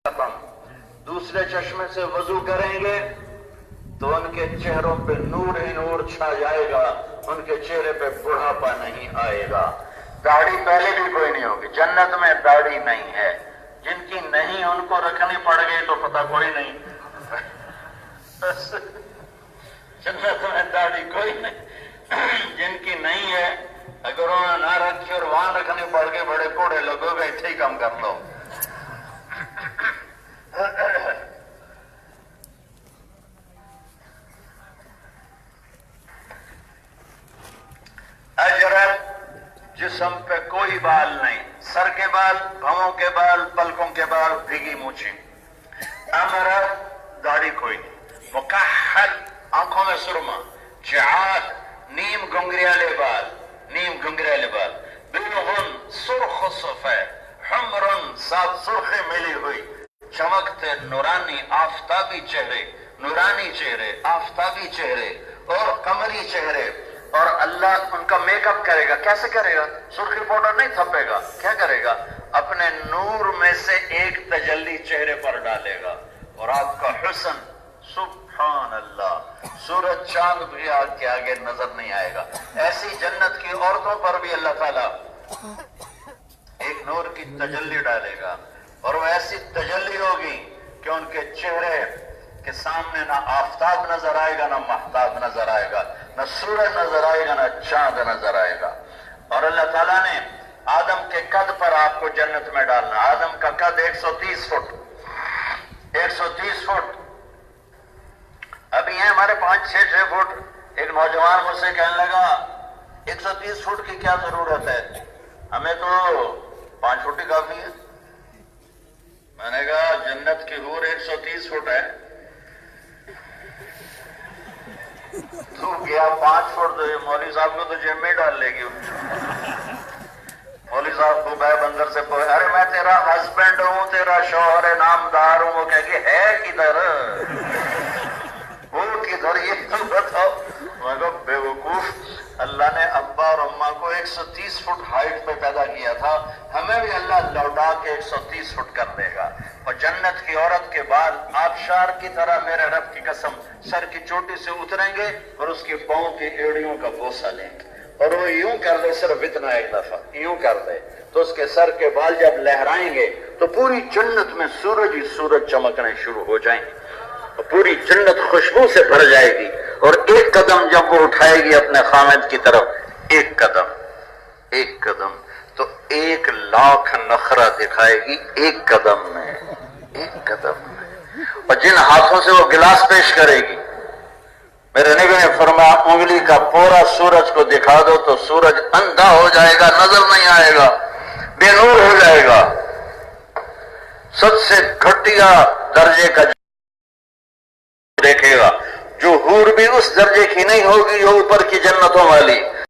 खत्म। दूसरे चश्मे से वजू करेंगे तो उनके चेहरों पे नूर ही नूर छा जाएगा, उनके चेहरे पे बुढ़ापा नहीं आएगा। दाढ़ी पहले भी कोई नहीं होगी, जन्नत में दाढ़ी नहीं है। जिनकी नहीं उनको रखनी पड़ गई तो पता कोई नहीं। जन्नत में दाढ़ी कोई नहीं, जिनकी नहीं है अगर उन्होंने ना रखी और वहां रखनी पड़ गई, बड़े कोड़े लोगों का इतने ही कम कर लो। अजरत जिस्म पे कोई बाल नहीं, सर के बाल, भवों के बाल, पलकों के बाल, भीगी मूछें। अमरत दाढ़ी कोई नहीं, मुकहल आंखों में सुरमा, जाद नीम घुंघरियाले बाल, नीम घुंघरियाले बाल, बिलगुन सुर्ख सफेद, हमरन सात सुर्खे मिली हुई, चमकते नूरानी आफताबी चेहरे, नूरानी चेहरे, आफताबी चेहरे और कमरी चेहरे। और अल्लाह उनका मेकअप करेगा। कैसे करेगा? सुर्खी पाउडर नहीं थपेगा, क्या करेगा? अपने नूर में से एक तजल्ली चेहरे पर डालेगा और आपका हुस्न सुभान अल्लाह, सूरज चांद भी आपके आगे नजर नहीं आएगा। ऐसी जन्नत की औरतों पर भी अल्लाह ताला एक नूर की तजल्ली डालेगा और वो ऐसी तजल्ली होगी कि उनके चेहरे के सामने ना आफताब नजर आएगा, ना महताब नजर आएगा, ना सूरज नजर आएगा, ना चांद नजर आएगा। और अल्लाह ताला ने आदम के कद पर आपको जन्नत में डालना। आदम का कद 130 फुट, 130 फुट। अभी है हमारे 5-6 फुट। एक नौजवान मुझसे कहने लगा 130 फुट की क्या जरूरत है, हमें तो 5 फुट ही काफी है। मैंने कहा जन्नत की हूर 130 फुट है, तू गया 5 फुट, तो ये मौलवी साहब को तो जेब में डाल लेगी। मौलवी साहब को बै बंदर से पूछे, अरे मैं तेरा हस्बैंड हूं, तेरा शौहर है, नामदार हूं। वो कहेगी है किधर, वो किधर, ये तो बताओ। मैं कहा बेवकूफ, अल्लाह ने अब्बा और अम्मा को 130 फुट हाइट पे पैदा किया था, हमें भी अल्लाह लौटा के 130 फुट कर देगा। और जन्नत की औरत के बाल आबशार की तरह, मेरे रब की कसम, सर की चोटी से उतरेंगे और उसके पांव की एड़ियों का बोसा लेंगे और वो यूं कर दे, सिर्फ इतना एक दफा यूं कर दे तो उसके सर के बाल जब लहराएंगे तो पूरी जन्नत में सूरज ही सूरज चमकने शुरू हो जाएंगे और पूरी जन्नत खुशबू से भर जाएगी। और एक कदम जब वो उठाएगी अपने खामिद की तरफ, एक कदम तो 1 लाख नखरा दिखाएगी एक कदम में, एक कदम में। और जिन हाथों से वो गिलास पेश करेगी, मेरे नबी ने फरमाया उंगली का पूरा सूरज को दिखा दो तो सूरज अंधा हो जाएगा, नजर नहीं आएगा, बेनूर हो जाएगा। सबसे घटिया दर्जे का देखेगा, जो हूर भी उस दर्जे की नहीं होगी जो ऊपर की जन्नतों वाली।